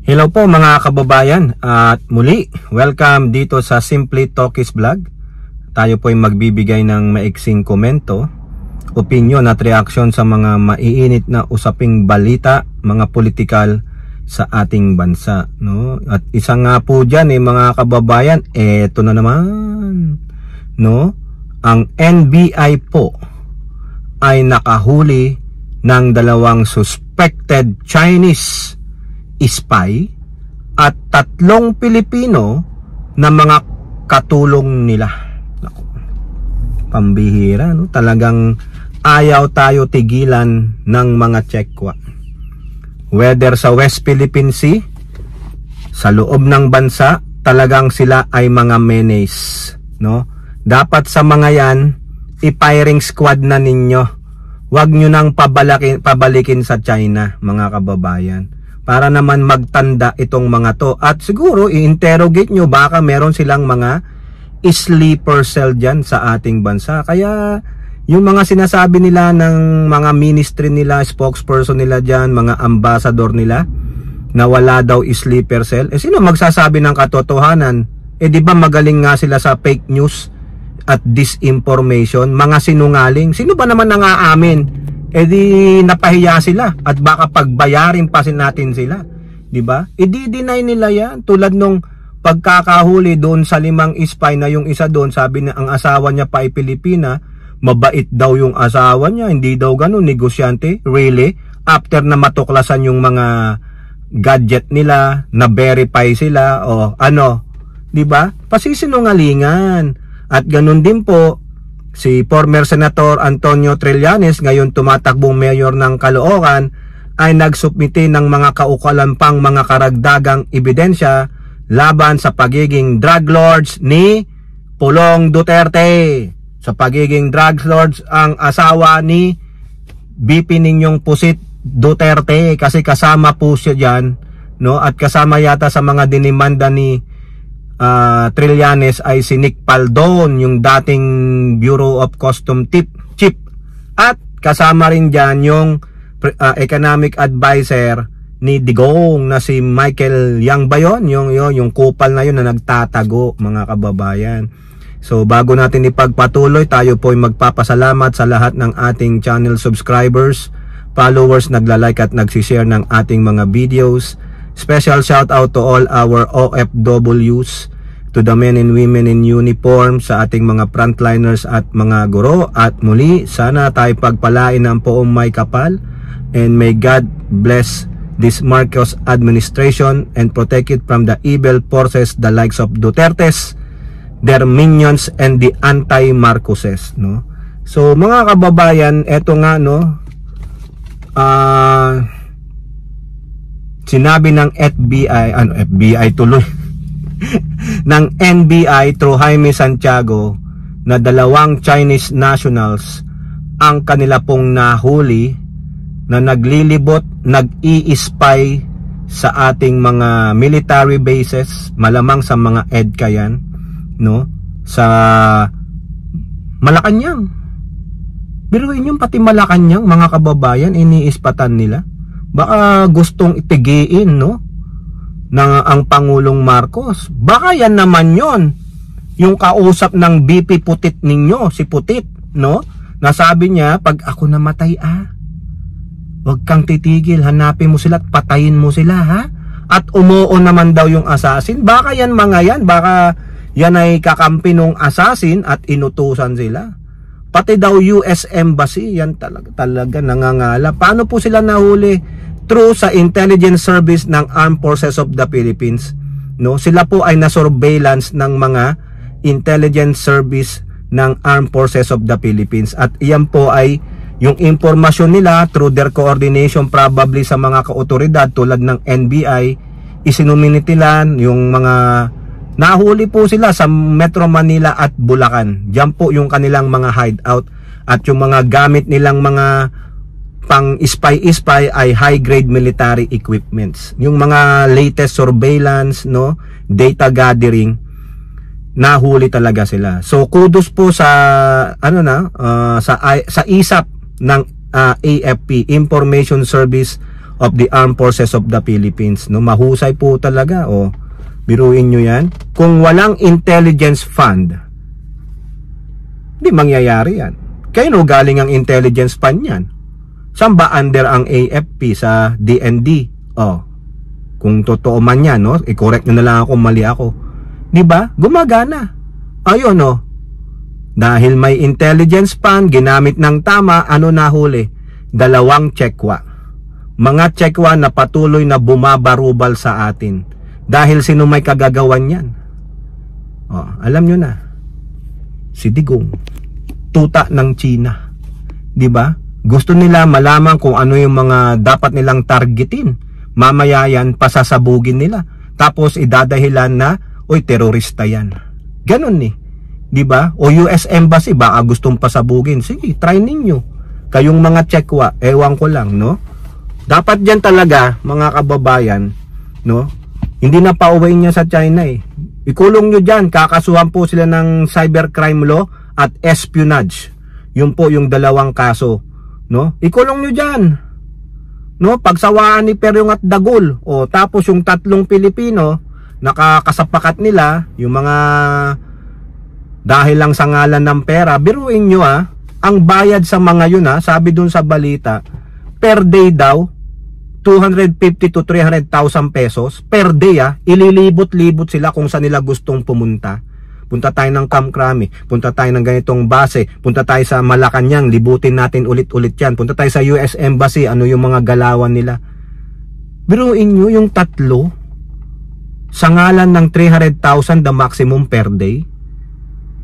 Hello po mga kababayan at muli welcome dito sa Simply Talkies Vlog. Tayo po ay magbibigay ng maiksing komento, opinion at reaksyon sa mga maiinit na usaping balita, mga politikal sa ating bansa, no? At isa nga po diyan mga kababayan, eto na naman, no? Ang NBI po ay nakahuli ng dalawang suspected Chinese spy at 3 Pilipino na mga katulong nila. Naku, pambihira, no? Talagang ayaw tayo tigilan ng mga Chekwa. Whether sa West Philippine Sea, sa loob ng bansa, talagang sila ay mga menace, no? Dapat sa mga yan, i-firing squad na ninyo. Huwag nyo nang pabalikin sa China, mga kababayan, para naman magtanda itong mga to. At siguro i-interrogate nyo, baka meron silang mga sleeper cell dyan sa ating bansa. Kaya yung mga sinasabi nila ng mga ministry nila, spokesperson nila dyan, mga ambassador nila, na wala daw sleeper cell, sino magsasabi ng katotohanan? Di ba magaling nga sila sa fake news at disinformation, mga sinungaling? Sino ba naman nang-aamin? Di napahiya sila at baka pagbayarin pa natin sila, di ba? Di-deny nila yan. Tulad nung pagkakahuli doon sa 5 spy na yung isa doon, sabi na ang asawa niya pa ay Pilipina, mabait daw yung asawa niya, hindi daw ganun, negosyante. Really? After na matuklasan yung mga gadget nila, na-verify sila, o ano, di ba? Pasisinungalingan. At ganun din po si former Senator Antonio Trillanes, ngayon tumatakbong mayor ng Caloocan, ay nagsubmiti ng mga kaukalampang mga karagdagang ebidensya laban sa pagiging drug lords ni Pulong Duterte. Sa pagiging drug lords ang asawa ni BP Ninyong Pusit Duterte, kasi kasama po siya dyan, no? At kasama yata sa mga dinimanda ni Trillanes ay si Nick Paldon, yung dating Bureau of Custom Chief, at kasama rin dyan yung economic advisor ni Digong na si Michael Yang ba yun? Yung kupal na yun na nagtatago, mga kababayan. So bago natin ipagpatuloy, tayo po ay magpapasalamat sa lahat ng ating channel subscribers, followers, nagla-like at nagsishare ng ating mga videos. Special shout out to all our OFWs, to the men and women in uniform, sa ating mga frontliners at mga guro. At muli, sana tayo pagpalain ng poong may kapal, and may God bless this Marcos administration and protect it from the evil forces, the likes of Dutertes, their minions, and the anti-Marcoses, no? So mga kababayan, eto nga, no, sinabi ng FBI tuloy ng NBI through Jaime Santiago na 2 Chinese nationals ang kanila pong nahuli na naglilibot, nag-i-spy sa ating mga military bases, malamang sa mga EDCA yan, no? Sa Malacanang. Biruin yung pati Malacanang, mga kababayan, iniispatan nila. Baka gustong itigiin, no, ng ang Pangulong Marcos. Baka yan naman yon, yung kausap ng BP Putit ninyo, si Putit, no? Nasabi niya, pag ako namatay, wag kang titigil, hanapin mo sila at patayin mo sila, ha? At umuo naman daw yung assassin. Baka yan mga yan, baka yan ay kakampi ng assassin at inutusan sila. Pati daw US Embassy, yan talaga nangangala. Paano po sila nahuli? Through sa intelligence service ng Armed Forces of the Philippines, no? Sila po ay na-surveillance ng mga intelligence service ng Armed Forces of the Philippines. At iyan po ay yung informasyon nila through their coordination probably sa mga kaotoridad tulad ng NBI, isinuminitilan yung mga nahuli po sila sa Metro Manila at Bulacan. Diyan po yung kanilang mga hideout, at yung mga gamit nilang mga pang spy ay high-grade military equipments. Yung mga latest surveillance, no, data gathering, nahuli talaga sila. So kudos po sa sa ISAP ng AFP, Information Service of the Armed Forces of the Philippines, no? Mahusay po talaga, o biruin nyo yan. Kung walang intelligence fund, di mangyayari yan. Kaya no galing ang intelligence fund yan? Saan ba under ang AFP? Sa DND? Kung totoo man yan, no? I-correct nyo na lang ako, mali ako. Di ba? Gumagana. Ayun, no? Dahil may intelligence fund, ginamit ng tama, ano nahuli? 2 tsekwa. Mga tsekwa na patuloy na bumabarubal sa atin. Dahil sino may kagagawan yan? Alam nyo na. Si Digong. Tuta ng China. Diba? Gusto nila malaman kung ano yung mga dapat nilang targetin. Mamaya yan, pasasabugin nila. Tapos idadahilan na, oy, terorista yan. Ganon eh. Diba? O US Embassy, baka gustong pasabugin. Sige, try ninyo. Kayong mga tsekwa, ewan ko lang, no? Dapat dyan talaga, mga kababayan, no? Hindi na pauwiin niya sa China eh. Ikulong nyo dyan, kakasuhan po sila ng cybercrime law at espionage. Yun po yung 2 kaso, no? Ikulong nyo dyan, no? Pagsawaan ni Peryong at Dagul, tapos yung 3 Pilipino, nakakasapakat nila, yung mga dahil lang sa ngalan ng pera, biruin nyo ang bayad sa mga yun sabi dun sa balita, per day daw, 250 to 300,000 pesos, per day ililibot-libot sila kung saan nila gustong pumunta. Punta tayo ng Camp Crame, punta tayo ng ganitong base, punta tayo sa Malacanang, libutin natin ulit-ulit yan, punta tayo sa US Embassy, ano yung mga galawan nila. Biruin nyo yung 3, sa ngalan ng 300,000 the maximum per day.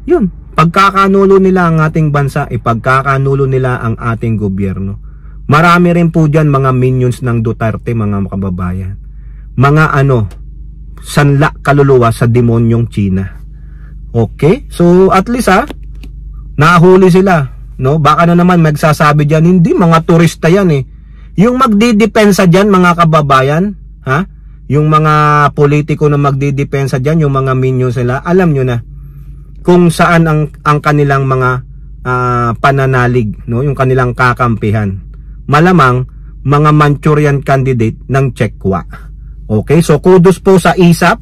Yun, pagkakanulo nila ang ating bansa, ipagkakanulo nila ang ating gobyerno. Marami rin po dyan mga minions ng Duterte, mga kababayan. Mga sanla kaluluwa sa demonyong China. Okay? So at least nahuli sila, no? Baka na naman magsasabi dyan, hindi, mga turista yan eh. Yung magdidepensa dyan, mga kababayan, yung mga politiko na magdidepensa dyan, yung mga minions nila, alam nyo na kung saan ang kanilang mga pananalig, no? Yung kanilang kakampihan. Malamang mga Manchurian candidate ng tsekwa. Okay? So kudos po sa ISAP,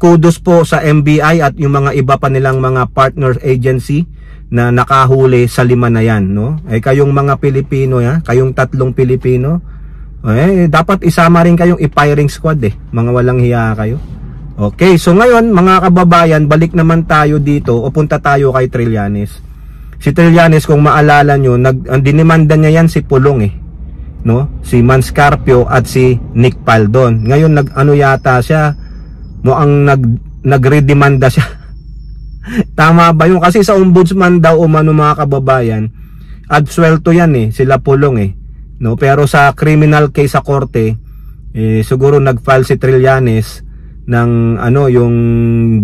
kudos po sa MBI at yung mga iba pa nilang mga partner agency na nakahuli sa 5 na yan, no? Kayong mga Pilipino, kayong 3 Pilipino, dapat isama rin kayong i-firing squad mga walang hiya kayo. Okay, so ngayon mga kababayan, balik naman tayo dito o punta tayo kay Trillanes. Si Trillanes, kung maalala nyo, dinimanda niya yan si Pulong no? Si Manscarpio at si Nick Paldon. Ngayon yata siya, nagredemanda siya. Tama ba yun? Kasi sa ombudsman daw mga kababayan, absuelto yan sila Pulong no? Pero sa criminal case sa korte, siguro nag-file si Trillanes ng yung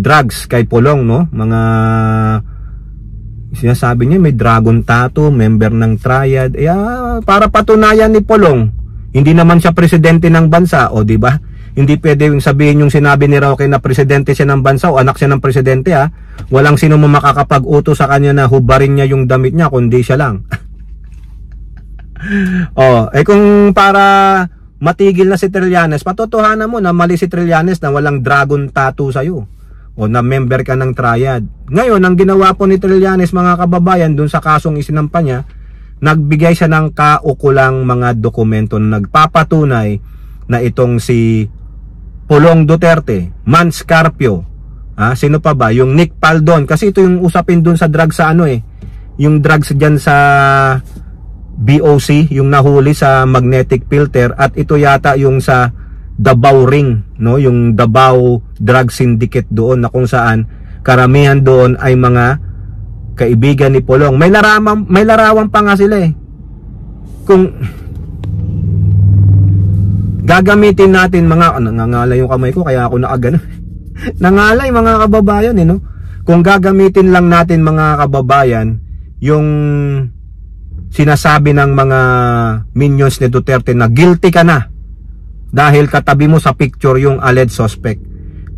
drugs kay Pulong, no? Mga sinasabi niya may dragon tattoo, member ng triad. Para patunayan ni Pulong, hindi naman siya presidente ng bansa, di ba? Hindi pwede yung sabihin yung sinabi ni Roque na presidente siya ng bansa o anak siya ng presidente Walang sino mo makakapag-utos sa kanya na hubarin niya yung damit niya kundi siya lang. Kung para matigil na si Trillanes, patotohanan mo na mali si Trillanes na walang dragon tattoo sa'yo o na member ka ng triad. Ngayon, ang ginawa po ni Trillanes, mga kababayan, dun sa kasong isinampa niya, nagbigay siya ng kaukulang mga dokumento na nagpapatunay na itong si Pulong Duterte, Manscarpio, sino pa ba? Yung Nick Paldon, kasi ito yung usapin dun sa drugs sa yung drugs dyan sa BOC, yung nahuli sa magnetic filter, at ito yata yung sa Davao Ring, no? Yung Davao Drug Syndicate doon, na kung saan karamihan doon ay mga kaibigan ni Pulong. May larawan pa nga sila Kung gagamitin natin nangangalay yung kamay ko kaya ako nakagano. Nangalay mga kababayan no? Kung gagamitin lang natin mga kababayan yung sinasabi ng mga minions ni Duterte na guilty ka na dahil katabi mo sa picture yung alleged suspect.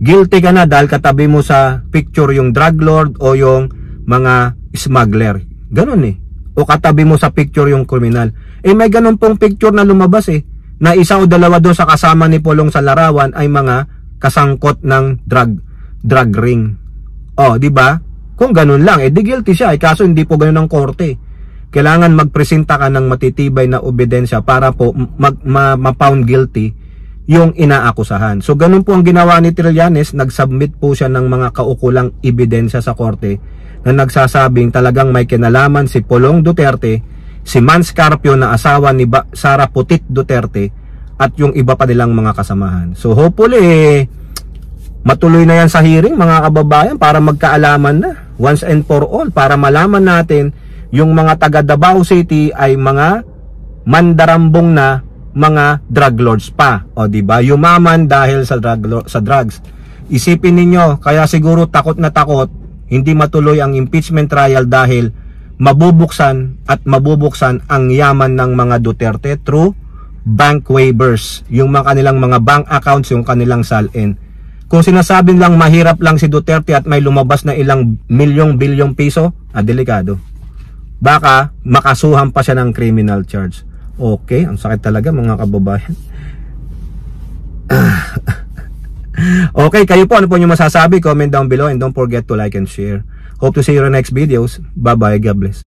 Guilty ka na dahil katabi mo sa picture yung drug lord o yung mga smuggler. Ganon O katabi mo sa picture yung kriminal. May ganon pong picture na lumabas na isa o dalawa doon sa kasama ni Pulong sa larawan ay mga kasangkot ng drug ring. O, di ba? Kung ganun lang, di guilty siya. Kaso hindi po ganun ang korte. Kailangan magpresenta ka ng matitibay na ebidensya para po ma-found guilty yung inaakusahan. So, ganun po ang ginawa ni Trillanes. Nag-submit po siya ng mga kaukulang ebidensya sa korte na nagsasabing talagang may kinalaman si Pulong Duterte, si Mans Carpio na asawa ni Sara Putit Duterte, at yung iba pa nilang mga kasamahan. So, hopefully, matuloy na yan sa hearing mga kababayan para magkaalaman na once and for all, para malaman natin yung mga taga Davao City ay mga mandarambong na mga drug lords pa. O di ba? Yumaman dahil sa drugs. Isipin ninyo, kaya siguro takot na takot hindi matuloy ang impeachment trial dahil mabubuksan ang yaman ng mga Duterte through bank waivers, yung mga kanilang mga bank accounts, yung kanilang salin. Kung sinasabing lang mahirap lang si Duterte at may lumabas na ilang bilyong piso, delikado. Baka makasuhan pa siya ng criminal charge. Okay, ang sakit talaga mga kababayan. Okay, kayo po, ano po yung masasabi? Comment down below and don't forget to like and share. Hope to see you in the next videos. Bye bye, God bless.